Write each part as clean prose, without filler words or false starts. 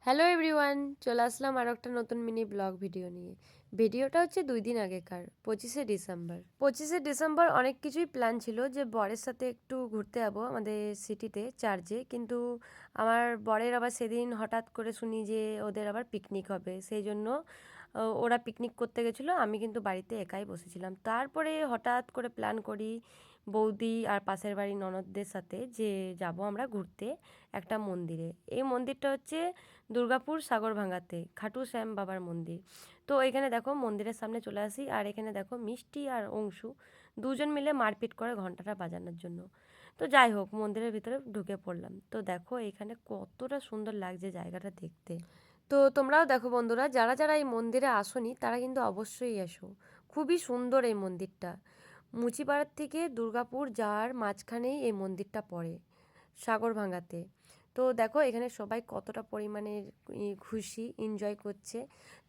Hello everyone, চলে আসলাম আরও একটা নতুন মিনি ব্লগ ভিডিও নিয়ে। ভিডিওটা হচ্ছে 2 দিন আগেকার, 25শে ডিসেম্বর। 25শে ডিসেম্বর অনেক কিছুই প্ল্যান ছিল যে বরের সাথে একটু ঘুরতে যাবো আমাদের সিটিতে চার্চে, কিন্তু আমার বরের আবার সেদিন হঠাৎ করে শুনি যে ওদের আবার পিকনিক হবে, সেই জন্য ওরা পিকনিক করতে গেছিলো, আমি কিন্তু বাড়িতে একাই বসেছিলাম। তারপরে হঠাৎ করে প্ল্যান করি বৌদি আর পাশের বাড়ির ননদদের সাথে যে যাব আমরা ঘুরতে একটা মন্দিরে। এই মন্দিরটা হচ্ছে দুর্গাপুর সাগরভাঙ্গাতে, খাটু শ্যাম বাবার মন্দির। তো এখানে দেখো মন্দিরের সামনে চলে আসি, আর এখানে দেখো মিষ্টি আর অংশু দুজন মিলে মারপিট করে ঘন্টাটা বাজানোর জন্য। তো যাই হোক, মন্দিরের ভিতরে ঢুকে পড়লাম। তো দেখো এখানে কতটা সুন্দর লাগছে জায়গাটা দেখতে। তো তোমরাও দেখো বন্ধুরা, যারা যারা এই মন্দিরে আসোনি তারা কিন্তু অবশ্যই এসো। খুবই সুন্দর এই মন্দিরটা। মুচিপাড়ার থেকে দুর্গাপুর যাওয়ার মাঝখানেই এই মন্দিরটা পড়ে, সাগরভাঙ্গাতে। তো দেখো এখানে সবাই কতটা পরিমাণে খুশি, এনজয় করছে।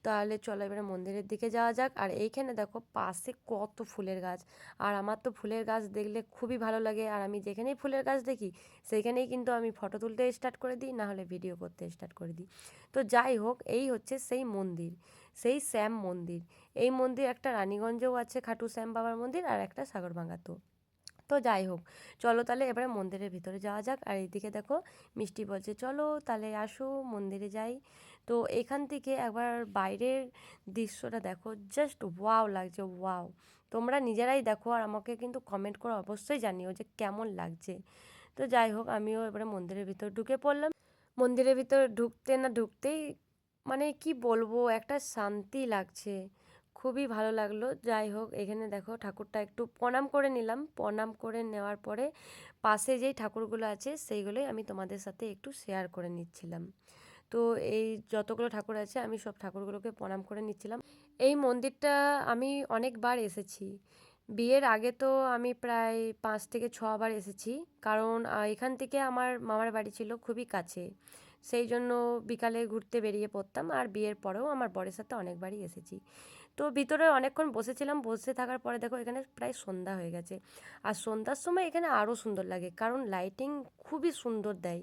তাহলে চলো এবারে মন্দিরের দিকে যাওয়া যাক। আর এইখানে দেখো পাশে কত ফুলের গাছ, আর আমার তো ফুলের গাছ দেখলে খুবই ভালো লাগে। আর আমি যেখানেই ফুলের গাছ দেখি সেইখানেই কিন্তু আমি ফটো তুলতে স্টার্ট করে দিই, না হলে ভিডিও করতে স্টার্ট করে দিই। তো যাই হোক, এই হচ্ছে সেই মন্দির, সেই শ্যাম মন্দির। এই মন্দির একটা রানীগঞ্জেও আছে, খাটু শ্যাম বাবার মন্দির, আর একটা সাগরভাঙ্গাতেও। তো যাই হোক, চলো তাহলে এবারে মন্দিরের ভিতরে যাওয়া যাক। আর এইদিকে দেখো মিষ্টি বলছে চলো তাহলে আসো মন্দিরে যাই। তো এখান থেকে একবার বাইরের দৃশ্যটা দেখো, জাস্ট ওয়াও লাগছে, ওয়াও। তোমরা নিজেরাই দেখো আর আমাকে কিন্তু কমেন্ট করে অবশ্যই জানিও যে কেমন লাগছে। তো যাই হোক, আমিও এবারে মন্দিরের ভিতর ঢুকে পড়লাম। মন্দিরের ভিতর ঢুকতে না ঢুকতেই মানে কি বলবো, একটা শান্তি লাগছে, খুবই ভালো লাগলো। যাই হোক, এখানে দেখো ঠাকুরটা একটু প্রণাম করে নিলাম। প্রণাম করে নেওয়ার পরে পাশে যেই ঠাকুরগুলো আছে সেইগুলোই আমি তোমাদের সাথে একটু শেয়ার করে নিচ্ছিলাম। তো এই যতগুলো ঠাকুর আছে আমি সব ঠাকুরগুলোকে প্রণাম করে নিচ্ছিলাম। এই মন্দিরটা আমি অনেকবার এসেছি। বিয়ের আগে তো আমি প্রায় 5 থেকে 6 বার এসেছি, কারণ এখান থেকে আমার মামার বাড়ি ছিল খুবই কাছে। সেই জন্য বিকালে ঘুরতে বেরিয়ে পড়তাম, আর বিয়ের পরেও আমার বরের সাথে অনেকবারই এসেছি। তো ভিতরে অনেকক্ষণ বসেছিলাম, বসে থাকার পরে দেখো এখানে প্রায় সন্ধ্যা হয়ে গেছে। আর সন্ধ্যার সময় এখানে আরও সুন্দর লাগে, কারণ লাইটিং খুবই সুন্দর দেয়।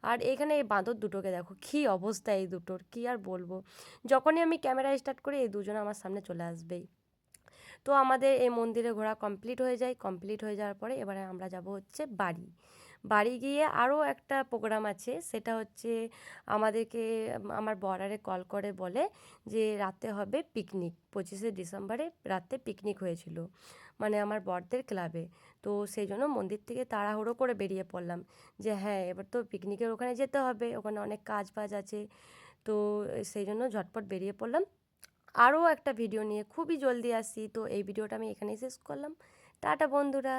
আর এখানে এই বাঁদর দুটোকে দেখো কী অবস্থা, এই দুটোর কী আর বলবো। যখনই আমি ক্যামেরা স্টার্ট করি এই দুজন আমার সামনে চলে আসবেই। তো আমাদের এই মন্দিরে ঘোরা কমপ্লিট হয়ে যায়। কমপ্লিট হয়ে যাওয়ার পরে এবারে আমরা যাব হচ্ছে বাড়ি। বাড়ি গিয়ে আরও একটা প্রোগ্রাম আছে, সেটা হচ্ছে আমাদেরকে আমার বরারে কল করে বলে যে রাতে হবে পিকনিক। 25শে ডিসেম্বরে রাতে পিকনিক হয়েছিল, মানে আমার বরদের ক্লাবে। তো সেই জন্য মন্দির থেকে তাড়াহুড়ো করে বেরিয়ে পড়লাম যে হ্যাঁ এবার তো পিকনিকের ওখানে যেতে হবে, ওখানে অনেক কাজ বাজ আছে। তো সেই জন্য ঝটপট বেরিয়ে পড়লাম। আরও একটা ভিডিও নিয়ে খুবই জলদি আসি। তো এই ভিডিওটা আমি এখানেই শেষ করলাম। টাটা বন্ধুরা।